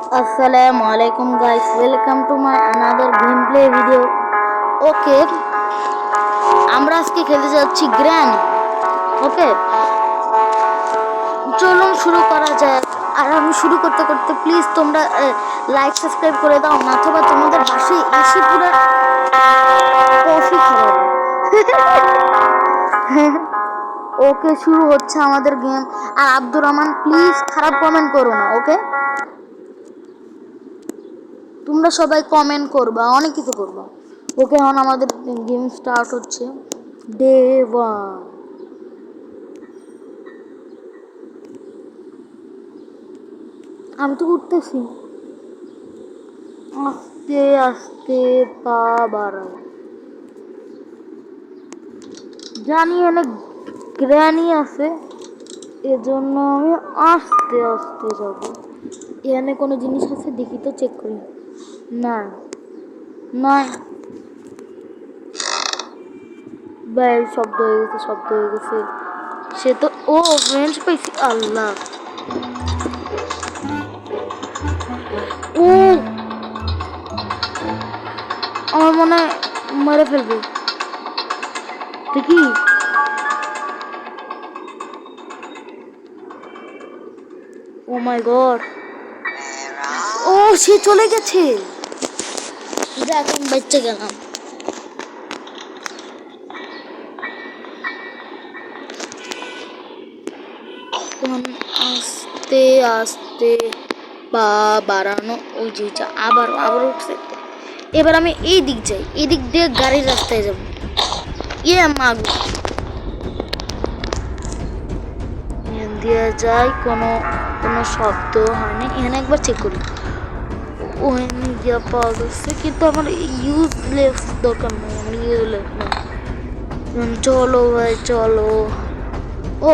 Assalamu alaikum guys, welcome to my another gameplay video. ওকে, আমরা আজকে খেলতে যাচ্ছি গ্র্যানি। ওকে, চলুন শুরু করা যাক। আর আমি শুরু করতে করতে প্লিজ তোমরা লাইক সাবস্ক্রাইব করে দাও, অথবা তোমাদের বাসায় এসে পুরো কফি খাওয়াবো। ওকে, শুরু হচ্ছে আমাদের গেম। আর আব্দুর রহমান প্লিজ খারাপ কমেন্ট করো না। ওকে, তোমরা সবাই কমেন্ট করবা, অনেক কিছু করবা। ওকে, এখন আমাদের গেম স্টার্ট হচ্ছে। ডে 1। আমি তো উঠতেছি, আস্তে আস্তে পা বাড়াই। জানি এনে গ্র্যানি আছে, এজন্য আমি আস্তে আস্তে যাব। এখানে কোনো জিনিস আছে দেখি তো, চেক করি। না না, ভাই শব্দ হয়ে গেছে, শব্দ হয়ে গেছে। সে তো ও ফ্রেঞ্চ পাইছি। আল্লাহ, ও আমার মনে হয় মেরে ফেলবে। দেখি, ও মাই গড, ও সে চলে গেছে। দেখ, আমি বেঁচে গেলাম। আস্তে আস্তে পা বাড়ানো। ওই যে আবার আবার উঠছে। এবার আমি এই দিক যাই, এই দিক দিয়ে গাড়ির রাস্তায় যাব। ইয়ে মাগো, দিয়ে যাই, কোনো কোনো শব্দ হয়নি। এখানে একবার চেক করি। ওখানে গিয়া পাওয়া গেছে, কিন্তু আমার ইউজলেস দরকার নেই, আমার ইউজলেস না। চলো ভাই চলো। ও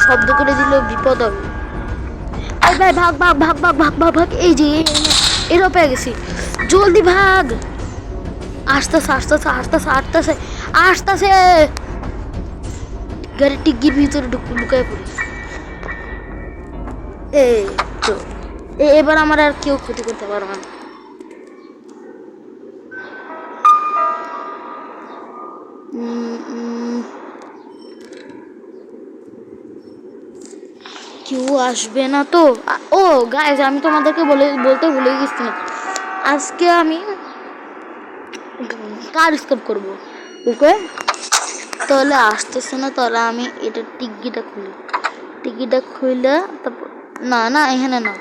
শব্দ করে দিলে বিপদ হবে। এই ভাই ভাগ ভাগ ভাগ ভাগ ভাগ ভাগ ভাগ। এই যে এরও পেয়ে গেছি, জলদি ভাগ। আসতেছে আসতেছে আসতেছে আসতেছে আসতেছে। গাড়ির টিকির ভিতরে ঢুকায় পড়ি। এই তো, এবার আমার আর কেউ ক্ষতি করতে পারবে না। কেউ আসবে না তো? ও গাইস, আমি তোমাদেরকে বলতে ভুলে গেছি, আজকে আমি কার স্কেপ করবো। ওকে, তাহলে আসতেছে না, তাহলে আমি এটা টিকিটা খুলে তারপর না না, এখানে না।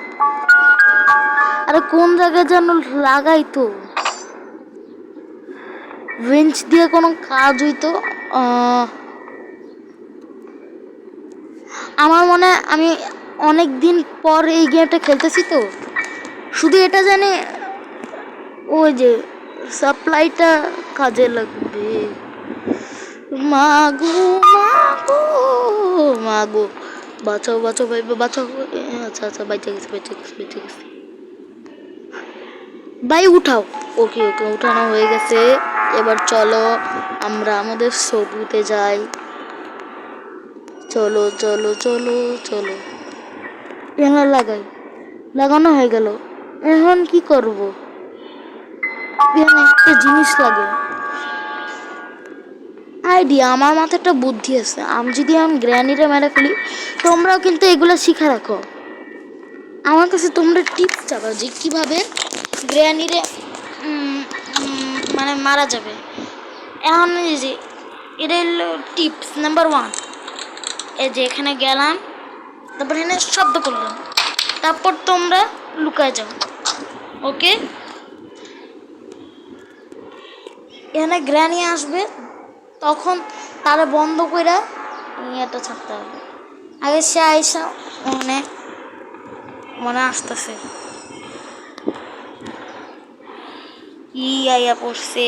আরে কোন জায়গায় যেন লাগাই তো, বেঞ্চ দিয়ে কোনো কাজ হইতো। আমার মনে হয় আমি অনেক দিন পর এই গেমটা খেলতেছি, তো শুধু এটা জানি ওই যে সাপ্লাইটা কাজে লাগবে। মাগো মাগো মাগো, বাঁচাও বাঁচাও ভাই, বাঁচাও। আচ্ছা আচ্ছা, বেঁচে গেছে বেঁচে গেছে বেঁচে গেছে। ভাই উঠাও। ওকে ওকে, উঠানো হয়ে গেছে। এবার চলো আমরা আমাদের সবুতে যাই। চলো চলো চলো চলো। এখানে লাগানো হয়ে গেল। এখন কি করব? এখানে একটা জিনিস লাগে। আইডিয়া, আমার মাথায় একটা বুদ্ধি আছে। আমি যদি এখন গ্র্যানিটা মেরে ফেলি, তোমরাও কিন্তু এগুলো শিখে রাখো। আমার কাছে তোমরা টিপস চাবা যে কীভাবে গ্র্যানিরে মানে মারা যাবে। এখন এই যে এটা হলো টিপস নাম্বার 1। এই যে এখানে গেলাম, তারপর এখানে শব্দ করলাম, তারপর তোমরা লুকায় যাও। ওকে, এখানে গ্র্যানি আসবে, তখন তারা বন্ধ করে এটা ছাড়তে হবে। আগে সে আইসা মনে আসতেছে কি আইয়া পড়ছে।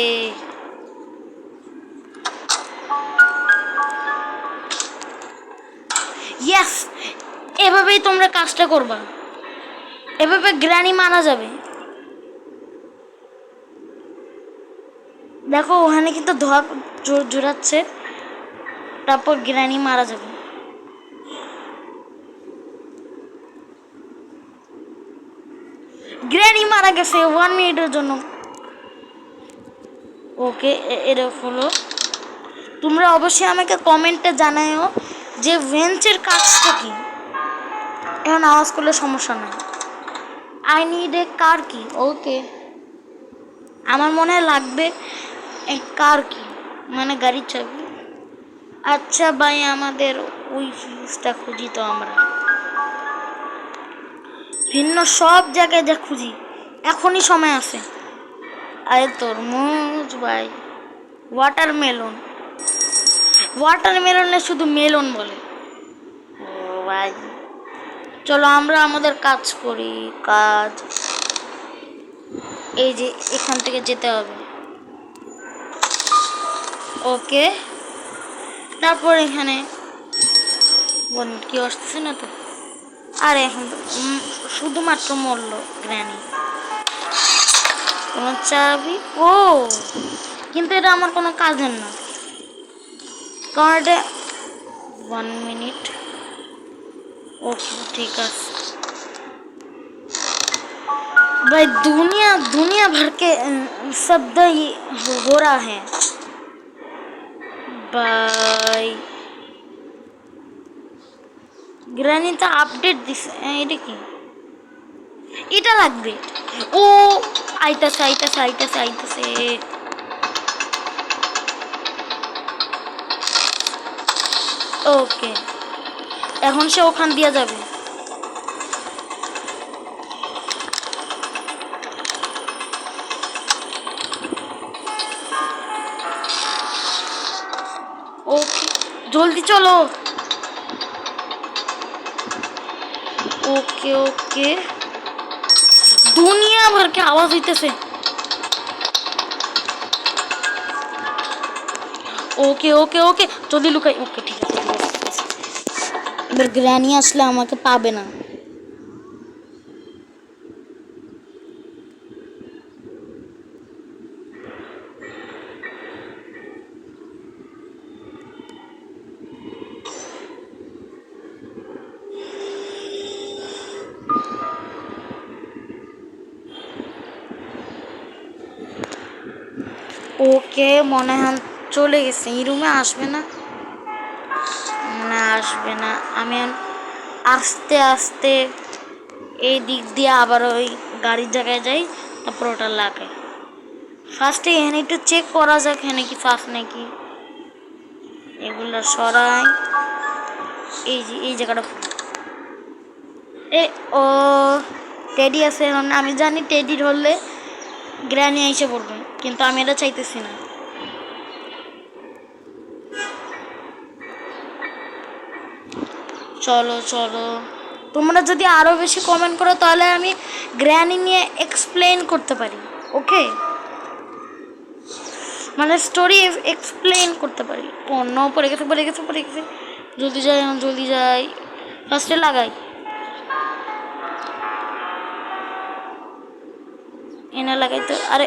ইয়েস, এভাবেই তোমরা কাজটা করবা, এভাবে গ্র্যানি মারা যাবে। দেখো ওখানে কিন্তু ধোয়া জোরাচ্ছে, তারপর গ্র্যানি মারা যাবে। গ্র্যানি মারা গেছে 1 মিনিটের জন্য। ওকে, এটা হলো। তোমরা অবশ্যই আমাকে কমেন্টে জানাও যে ভেঞ্চের কাজটা কি। এখন আওয়াজ করলে সমস্যা নাই। আই নিড এ কার কি। ওকে, আমার মনে হয় লাগবে কার কি, মানে গাড়ির চাবি। আচ্ছা ভাই, আমাদের ওই ফিউজটা খুঁজি তো আমরা, ভিন্ন সব জায়গায় যা খুঁজি, এখনই সময় আছে। আরে তরমুজ ভাই, ওয়াটারমেলন, ওয়াটারমেলনে শুধু মেলন বলে। ও ভাই, চলো আমরা আমাদের কাজ করি। কাজ এই যে এখান থেকে যেতে হবে। ওকে, তারপর এখানে কি আসতেছে না তো। আর এখন শুধুমাত্র মরল গ্র্যানি। কোনো চাবি? ও, কিন্তু এটা আমার কোনো কাজের না, কারণ এটা 1 মিনিট। ओके ठीक है भाई। दुनिया दुनिया भर के शब्द ही हो रहा है भाई। গ্রানি তো আপডেট দিছে। এটা কি? এটা লাগবে। ও আইতাছে আইতাছে আইতাছে আইতাছে। ওকে, এখন সে ওখান দিয়ে যাবে। ओके जल्दी चलो। ओके ओके, दुनिया भर के आवाज হইতেছে। ওকে ওকে ওকে, জলদি লুকাই। ওকে ঠিক আছে ঠিক আছে। এবার গ্র্যানি আসলে আমাকে পাবে না। ওকে, মনে হয় চলে গেছে। এই রুমে আসবে না, মনে আসবে না। আমি আস্তে আস্তে এই দিক দিয়ে আবার ওই গাড়ির জায়গায় যাই, তারপর ওটা লাগাই। ফার্স্টে এখানে একটু চেক করা যাক এখানে কি ফাঁস নাকি। এগুলো সরাই। এই যে এই জায়গাটা এ ও টেডি আছে। আমি জানি টেডি ধরলে গ্র্যানি এসে পড়বে, কিন্তু আমি এটা চাইতেছি না। চলো চলো, তোমরা যদি আরও বেশি কমেন্ট করো তাহলে আমি গ্র্যানি নিয়ে এক্সপ্লেন করতে পারি। ওকে, মানে স্টোরি এক্সপ্লেন করতে পারি। অন্য পড়ে গেছে পড়ে গেছে পড়ে গেছে। জলদি যাই জলদি যাই, ফার্স্টে লাগাই। এনে লাগাইতে, আরে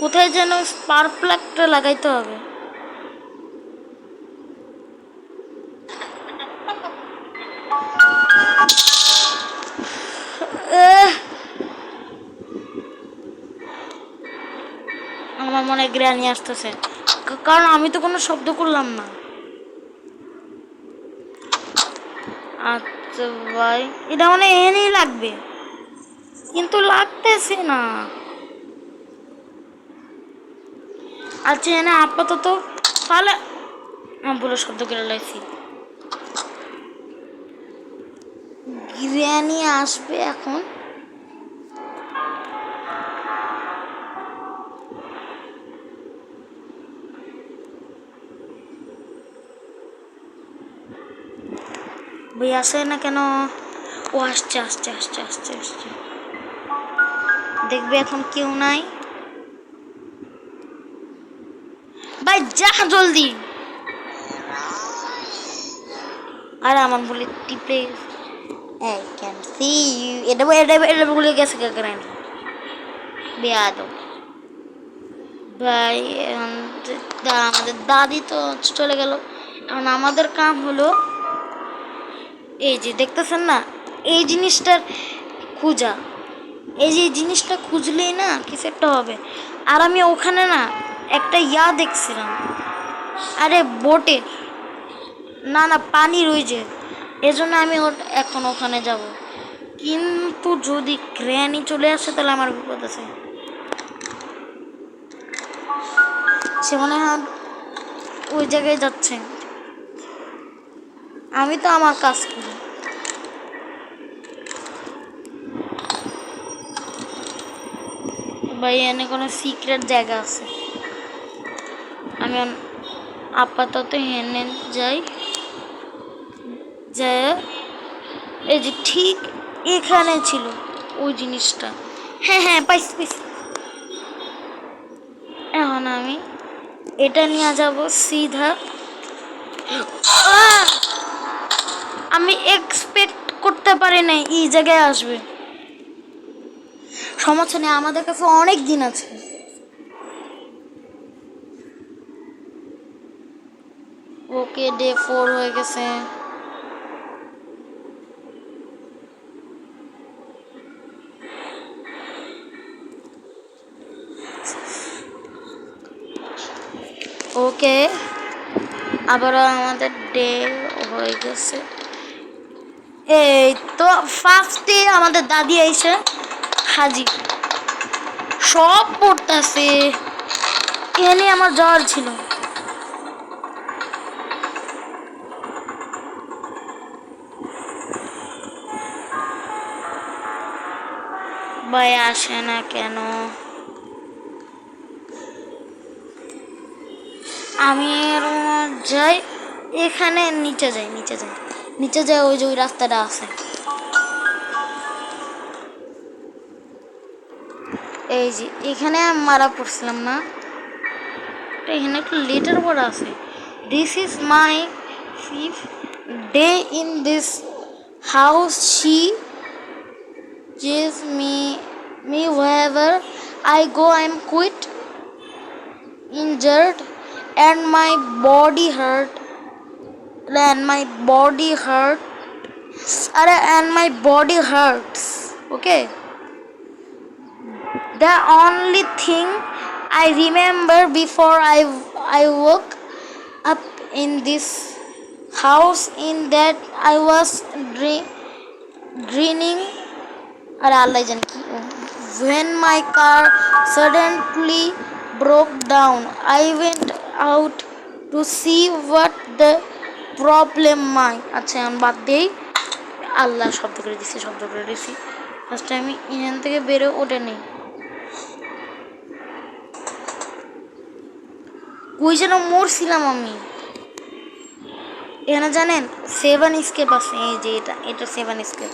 কোথায় যেন স্পার্ক প্লাগটা লাগাইতে হবে। আমার মনে হয় গ্র্যানি আসতেছে, কারণ আমি তো কোনো শব্দ করলাম না। আচ্ছা ভাই, এটা মানে এনেই লাগবে, কিন্তু লাগতেছে না। আচ্ছা এনে আপাতত তাহলে বলে শব্দ করে লাইছি। গ্র্যানি আসবে এখন। ভাই আসে না কেন? ও আসছে আসছে আসছে আসছে আসছে। দেখবে এখন কেউ নাই। ভাই যা জলদি। আর আমার বলে টিপে I can see you। এটা এটা ভুলে গেছে গ্র্যানি, বেয়াদব ভাই। আমাদের দাদি তো চলে গেল। এখন আমাদের কাম হলো এই যে দেখতেছেন না, এই জিনিসটার খোঁজা। এই যে জিনিসটা খুঁজলেই না কিছু একটা হবে। আর আমি ওখানে না একটা দেখছিলাম, আরে বোটে, না না পানির ওই যে, এজন্য আমি এখন ওখানে যাব। কিন্তু যদি গ্র্যানি চলে আসে তাহলে আমার বিপদ আছে। সে মনে হয় ওই জায়গায় যাচ্ছে, আমি তো আমার কাজ করি। ভাই এনে কোনো সিক্রেট জায়গা আছে, আমি আপাতত হেনে যাই। যে এই যে ঠিক এখানে ছিল ওই জিনিসটা, হ্যাঁ হ্যাঁ পাইছি পাইছি। এখন আমি এটা নিয়ে যাব সিধা। আমি এক্সপেক্ট করতে পারি না এই জায়গায় আসবে। সমস্যা নেই, আমাদের কাছে অনেক দিন আছে। ওকে ডে 4 হয়ে গেছে। ওকে আবার আমাদের ডে হয়ে গেছে। এই তো ফার্স্টে আমাদের দাদি আইসে হাজির, সব পড়তেছে। এনে আমার জ্বর ছিল। ভাই আসে না কেন? আমি যাই এখানে, নিচে যাই নিচে যাই নিচে যাই, ওই যে ওই রাস্তাটা আছে। এই যে এখানে মারা পড়ছিলাম না, এখানে একটা লেটার পড়া আছে, this is my 5th day in this house, she gives me wherever I go, I'm quite injured and my body hurt and my body hurts. Okay, the only thing I remember before I woke up in this house in that I was dreaming, or Allah jane ki, when my car suddenly broke down. I went out to see what the problem might. আচ্ছা আমি বাদ দেই, আল্লাহ শব্দ করে দিছি। First আমি এখান থেকে বেরো ওঠে নেই। কই যেন মরছিলাম আমি এখানে, জানেন 7 স্কেপ আছে। এই যে এটা 7 স্কেপ।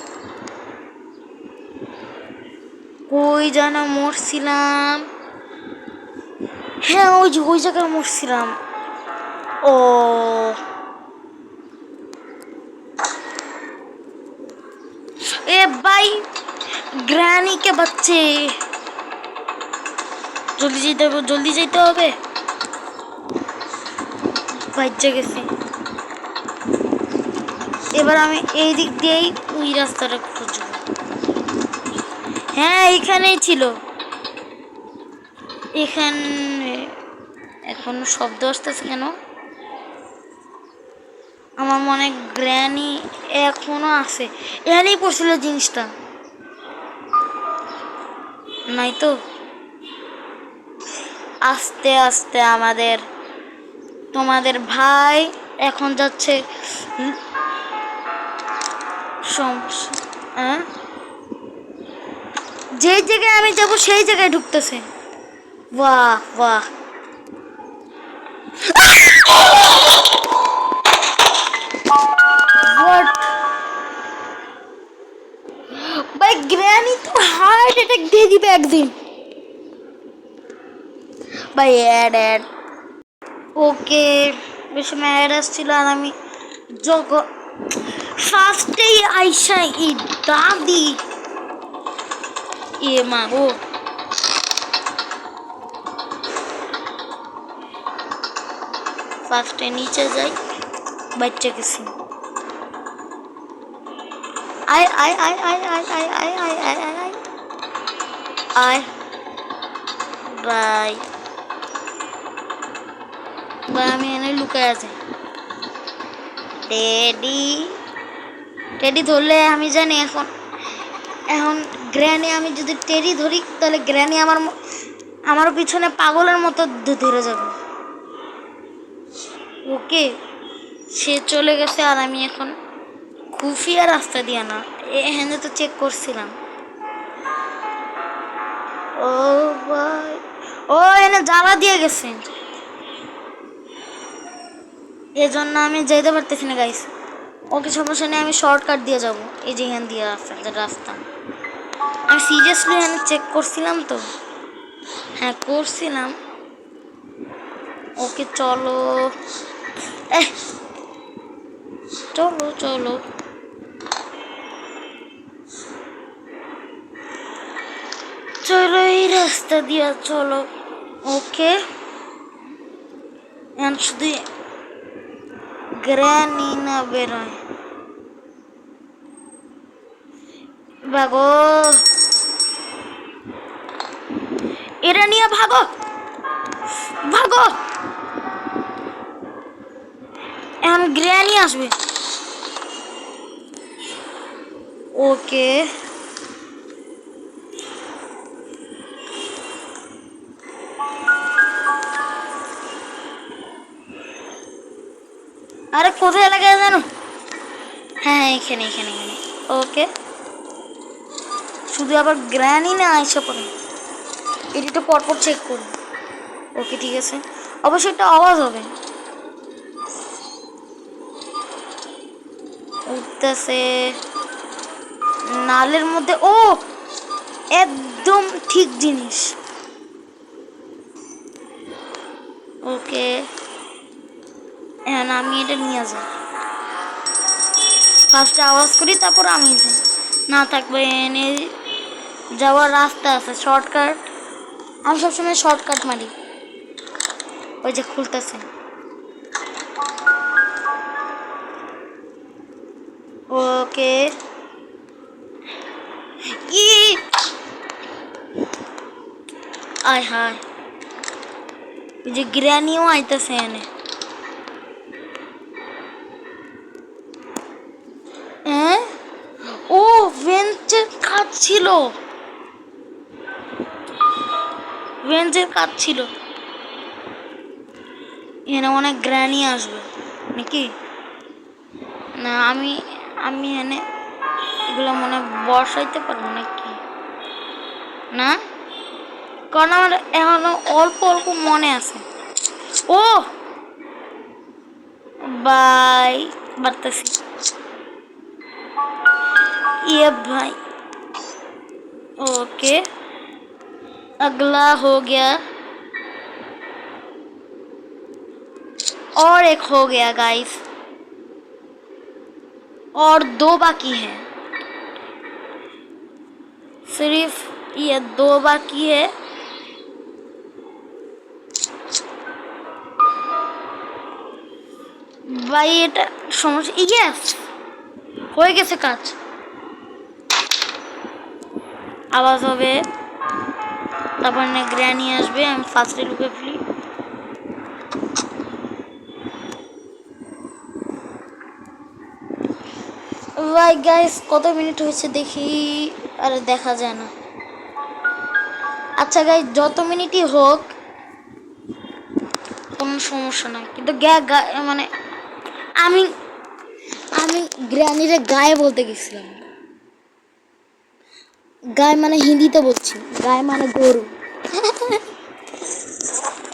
কই যেন মরছিলাম, হ্যাঁ ওই যে ওই জায়গায় মরছিলাম। ও এ ভাই গ্র্যানি কে বাচ্চে, জলদি যেতে হবে। বাচ্চা গেছে। এবার আমি এই দিক দিয়েই ওই রাস্তাটা খুঁজবো। হ্যাঁ এখানেই ছিল, এখানে এখনো শব্দ আসতেছে কেন? আমার মনে গ্র্যানি এখনো আছে, এখানেই পড়ছিল জিনিসটা, নাই তো? আস্তে আস্তে তোমাদের ভাই এখন যাচ্ছে যে জায়গায় আমি যাব সেই জায়গায় ঢুকতেছে। বাহ বাহ, ভাই গ্র্যানি তো হার্ট অ্যাটাক দিয়ে দিবে একদিন। ভাই অ্যাড ওকে, বেশি অ্যাড আসছিল আর আমি ফার্স্টেই আইসা এই দাদি এ মা গো। ফার্স্টে নিচে যাই, বাচ্চা গেছি। আয় আয় আয় আয় আয় আয় আয় আয় আয় আয় আয় আয় বাই বাই, আমি এনে লুকায় আছি। টেডি টেডি ধরলে আমি জানি এখন এখন গ্র্যানি, আমি যদি টেডি ধরি তাহলে গ্র্যানি আমার পিছনে পাগলের মতো ধরে যাবে। ওকে, সে চলে গেছে আর আমি এখন খুফিয়া রাস্তা দিয়ে না, এখানে তো চেক করছিলাম। ও ভাই, ও এনে জ্বালা দিয়ে গেছে, এজন্য আমি যেতে পারতেছি না গাইস। ওকে সমস্যা নেই, আমি শর্টকাট দিয়ে যাব। এই যে এখান দিয়ে রাস্তা আমি সিরিয়াসলি এখানে চেক করছিলাম তো, হ্যাঁ করছিলাম। ওকে চলো, চলো চলো চলো, এই রাস্তা দিয়ে চলো। ওকে, শুধু গ্র্যানি না বেরোয়। ভাগো, এরা নিয়ে ভাগো ভাগো, এখন গ্র্যানি আসবে। ওকে, আরে কোথায় লাগে জানো? হ্যাঁ এখানে এখানে এখানে। ওকে, শুধু আবার গ্র্যানি না আইসা পড়ে, এটিটা পরপর চেক করি। ওকে ঠিক আছে, অবশ্যই একটা আওয়াজ হবে। উঠতেছে নালের মধ্যে। ও একদম ঠিক জিনিস। ওকে, এখন আমি এটা নিয়ে যাই। ফার্স্টে আওয়াজ করি, তারপর আমি যাই। না থাকবে এনে যাওয়ার রাস্তা আছে, শর্টকাট। আমি সবসময় শর্টকাট মারি। ওই যে খুলতেছে। ওকে, আয় হায়, ওই যে গ্র্যানিও আইতেছে এনে। ও বেঞ্চের কাজ ছিল, বেঞ্চের কাজ ছিল। এখানে অনেক গ্র্যানি আসবে নাকি? না আমি আমি এনে এগুলো মনে বসাইতে পারবো নাকি? না, কারণ আমার এখনো অল্প অল্প মনে আছে। ও বাই, বাড়তেছি। ये भाई, ओके अगला हो गया और एक हो गया गाइस, और 2 बाकी हैं। सिर्फ ये 2 बाकी है। भाई এটা সমস্যা। ইয়েস, হয়ে গেছে কাজ। আওয়াজ হবে, তারপর না গ্র্যানি আসবে। আমি ফার্স্টে লুকে ফেলি। ভাই গাইস কত মিনিট হয়েছে দেখি, আরে দেখা যায় না। আচ্ছা গাইস, যত মিনিটই হোক কোনো সমস্যা নাই, কিন্তু মানে আমি আমি গ্র্যানিরে গায়ে বলতে গেছিলাম। গায়ে মানে হিন্দিতে বলছি, গায়ে মানে গরু।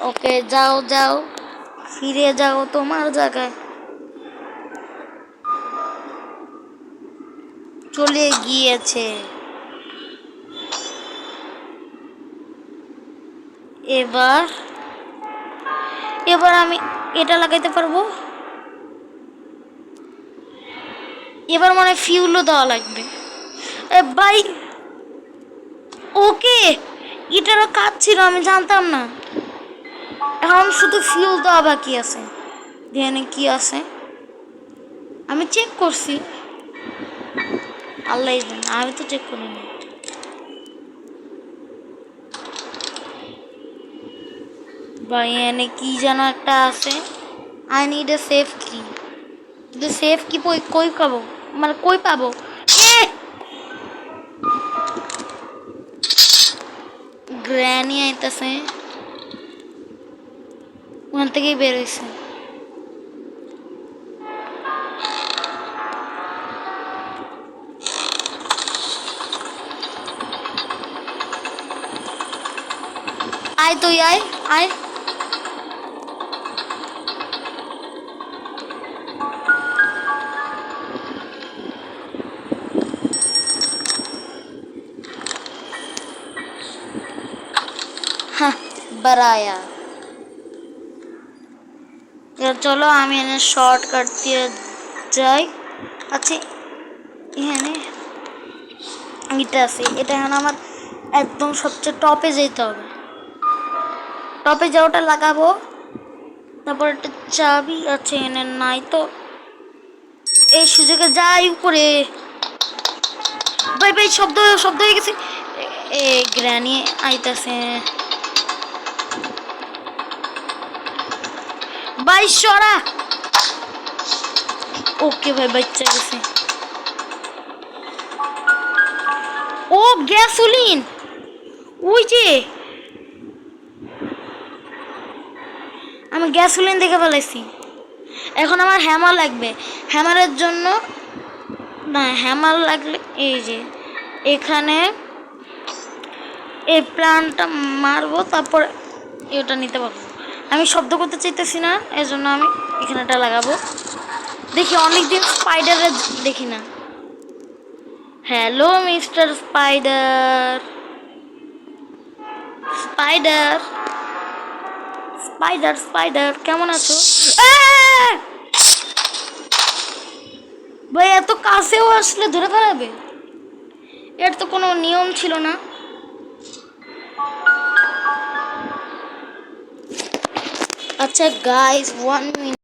ওকে যাও যাও, ফিরে যাও তোমার জায়গায়। চলে গিয়েছে। এবার এবার আমি এটা লাগাইতে পারবো। এবার মানে ফিউলও দেওয়া লাগবে। ভাই ওকে, এটারও কাজ ছিল, আমি জানতাম না। এখন শুধু ফিউল দেওয়া বাকি আছে। ধ্যানে কি আছে আমি চেক করছি, আল্লাহ জানে, আমি তো চেক করিনি। ভাই এনে কি যেন একটা আছে। আই নিড এ সেফ কি। কিন্তু সেফ কি কই পাবো, মানে কই পাবো? গ্র্যানি আইতাছে, ওখান থেকেই বের হয়েছে। আয় তুই আয় আয়। হ্যাঁ বারায়া। চলো আমি এনে শর্টকাট দিয়ে যাই। আচ্ছা এখানে এটা আছে, এটা এখন আমার একদম সবচেয়ে টপে যেতে হবে। টপে যাওয়াটা লাগাবো, তারপর একটা চাবি আছে এনে নাই তো, এই সুযোগে যাই উপরে। ভাই ভাই শব্দ শব্দ হয়ে গেছে। এ গ্র্যানি আইতাছে। ভাই সরা। ওকে ভাই বাচ্চা গেছে। ও গ্যাসোলিন, ওই যে আমি গ্যাসোলিন দেখে ফেলেছি। এখন আমার হ্যামার লাগবে। হ্যামারের জন্য না, হ্যামার লাগলে এই যে এখানে এই প্ল্যানটা মারবো, তারপর এটা নিতে পারবো। আমি শব্দ করতে চাইতেছি না, এই জন্য আমি এখানেটা লাগাবো। দেখি অনেকদিন স্পাইডারের দেখি না। Hello mister spider. Spider spider spider কেমন আছো? ভাই এত কাছেও আসলে ধরে ফেলাবে, এর তো কোনো নিয়ম ছিল না। আচ্ছা গাইস 1 মিনিট।